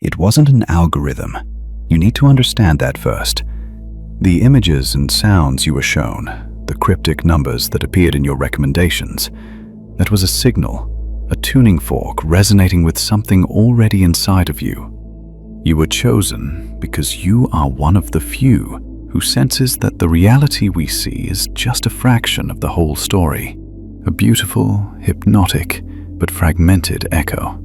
It wasn't an algorithm. You need to understand that first. The images and sounds you were shown, the cryptic numbers that appeared in your recommendations, that was a signal, a tuning fork resonating with something already inside of you. You were chosen because you are one of the few who senses that the reality we see is just a fraction of the whole story, a beautiful, hypnotic, but fragmented echo.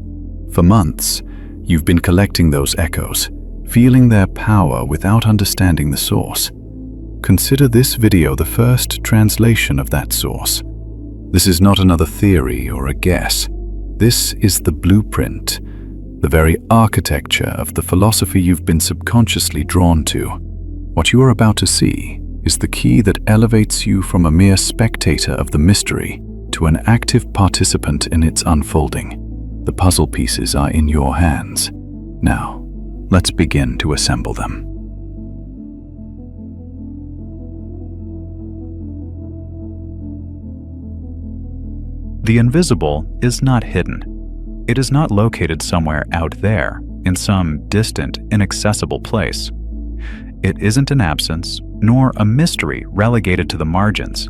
For months, you've been collecting those echoes, feeling their power without understanding the source. Consider this video the first translation of that source. This is not another theory or a guess. This is the blueprint, the very architecture of the philosophy you've been subconsciously drawn to. What you are about to see is the key that elevates you from a mere spectator of the mystery to an active participant in its unfolding. The puzzle pieces are in your hands. Now, let's begin to assemble them. The invisible is not hidden. It is not located somewhere out there, in some distant, inaccessible place. It isn't an absence, nor a mystery relegated to the margins.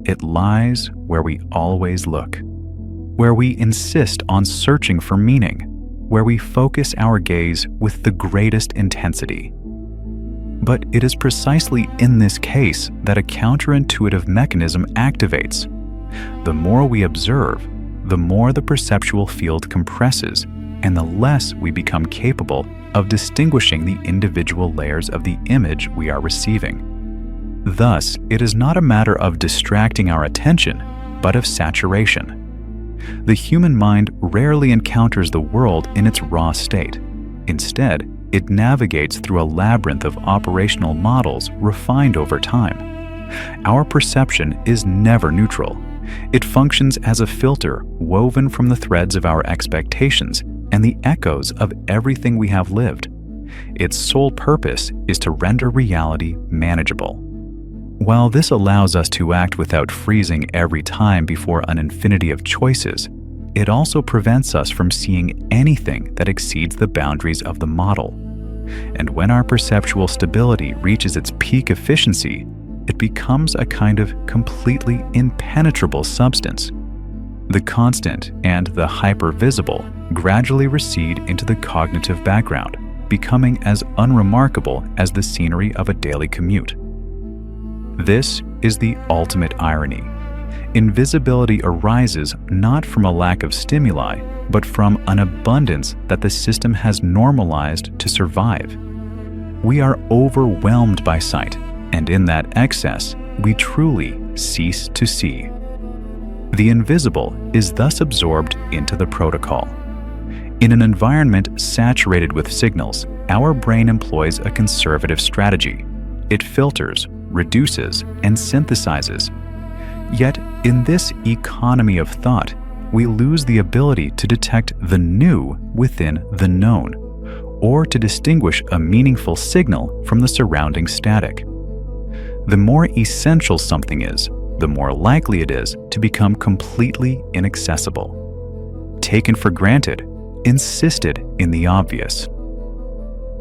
It lies where we always look, where we insist on searching for meaning, where we focus our gaze with the greatest intensity. But it is precisely in this case that a counterintuitive mechanism activates. The more we observe, the more the perceptual field compresses, and the less we become capable of distinguishing the individual layers of the image we are receiving. Thus, it is not a matter of distracting our attention, but of saturation. The human mind rarely encounters the world in its raw state. Instead, it navigates through a labyrinth of operational models refined over time. Our perception is never neutral. It functions as a filter woven from the threads of our expectations and the echoes of everything we have lived. Its sole purpose is to render reality manageable. While this allows us to act without freezing every time before an infinity of choices, it also prevents us from seeing anything that exceeds the boundaries of the model. And when our perceptual stability reaches its peak efficiency, it becomes a kind of completely impenetrable substance. The constant and the hypervisible gradually recede into the cognitive background, becoming as unremarkable as the scenery of a daily commute. This is the ultimate irony. Invisibility arises not from a lack of stimuli, but from an abundance that the system has normalized to survive. We are overwhelmed by sight, and in that excess, we truly cease to see. The invisible is thus absorbed into the protocol. In an environment saturated with signals, our brain employs a conservative strategy. It filters, reduces, and synthesizes. Yet, in this economy of thought, we lose the ability to detect the new within the known, or to distinguish a meaningful signal from the surrounding static. The more essential something is, the more likely it is to become completely inaccessible. Taken for granted, insisted in the obvious.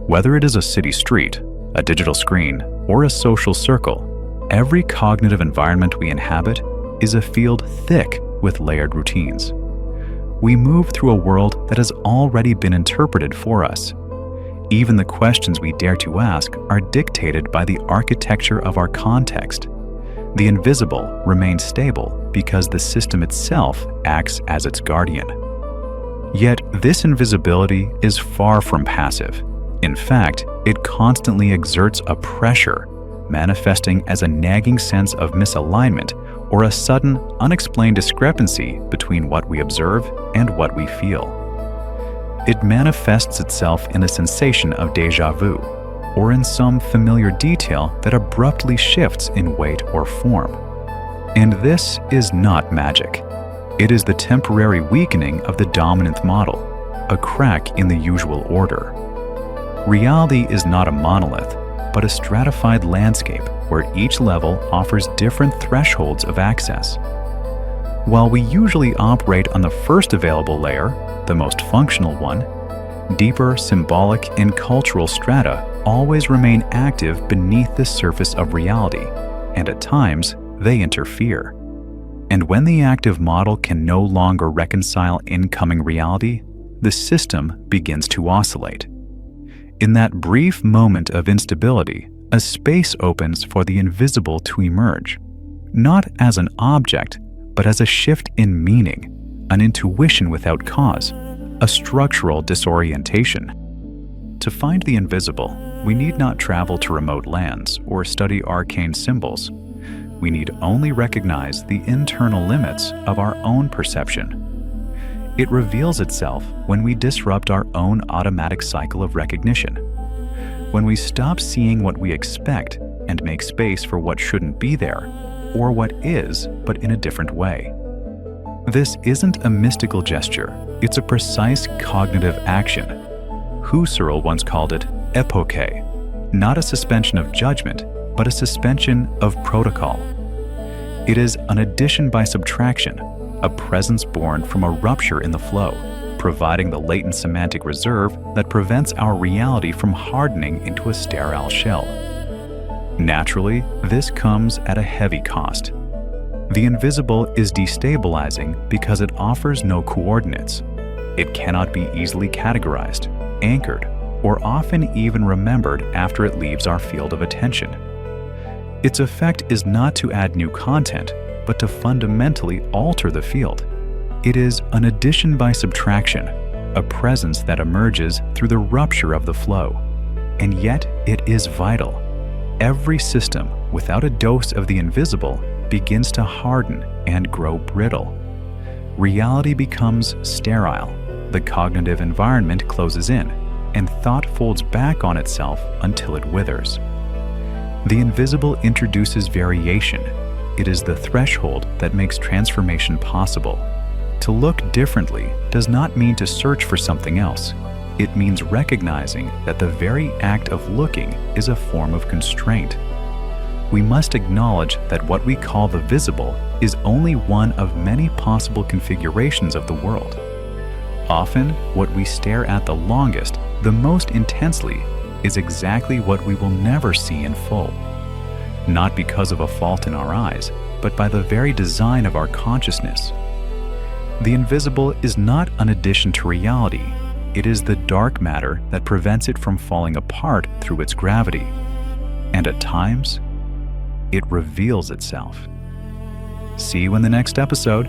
Whether it is a city street, a digital screen, or a social circle, every cognitive environment we inhabit is a field thick with layered routines. We move through a world that has already been interpreted for us. Even the questions we dare to ask are dictated by the architecture of our context. The invisible remains stable because the system itself acts as its guardian. Yet this invisibility is far from passive. In fact, it constantly exerts a pressure, manifesting as a nagging sense of misalignment or a sudden, unexplained discrepancy between what we observe and what we feel. It manifests itself in a sensation of déjà vu, or in some familiar detail that abruptly shifts in weight or form. And this is not magic. It is the temporary weakening of the dominant model, a crack in the usual order. Reality is not a monolith, but a stratified landscape where each level offers different thresholds of access. While we usually operate on the first available layer, the most functional one, Deeper symbolic and cultural strata always remain active beneath the surface of reality, and at times they interfere. And when the active model can no longer reconcile incoming reality, the system begins to oscillate. In that brief moment of instability, a space opens for the invisible to emerge, not as an object, but as a shift in meaning, an intuition without cause, a structural disorientation. To find the invisible, we need not travel to remote lands or study arcane symbols. We need only recognize the internal limits of our own perception. It reveals itself when we disrupt our own automatic cycle of recognition. When we stop seeing what we expect and make space for what shouldn't be there, or what is, but in a different way. This isn't a mystical gesture, it's a precise cognitive action. Husserl once called it epoche, not a suspension of judgment, but a suspension of protocol. It is an addition by subtraction, a presence born from a rupture in the flow, providing the latent semantic reserve that prevents our reality from hardening into a sterile shell. Naturally, this comes at a heavy cost. The invisible is destabilizing because it offers no coordinates. It cannot be easily categorized, anchored, or often even remembered after it leaves our field of attention. Its effect is not to add new content, but to fundamentally alter the field. It is an addition by subtraction, a presence that emerges through the rupture of the flow. And yet it is vital. Every system without a dose of the invisible begins to harden and grow brittle. Reality becomes sterile, the cognitive environment closes in, and thought folds back on itself until it withers. The invisible introduces variation. It is the threshold that makes transformation possible. To look differently does not mean to search for something else. It means recognizing that the very act of looking is a form of constraint. We must acknowledge that what we call the visible is only one of many possible configurations of the world. Often, what we stare at the longest, the most intensely, is exactly what we will never see in full. Not because of a fault in our eyes, but by the very design of our consciousness. The invisible is not an addition to reality. It is the dark matter that prevents it from falling apart through its gravity. And at times, it reveals itself. See you in the next episode.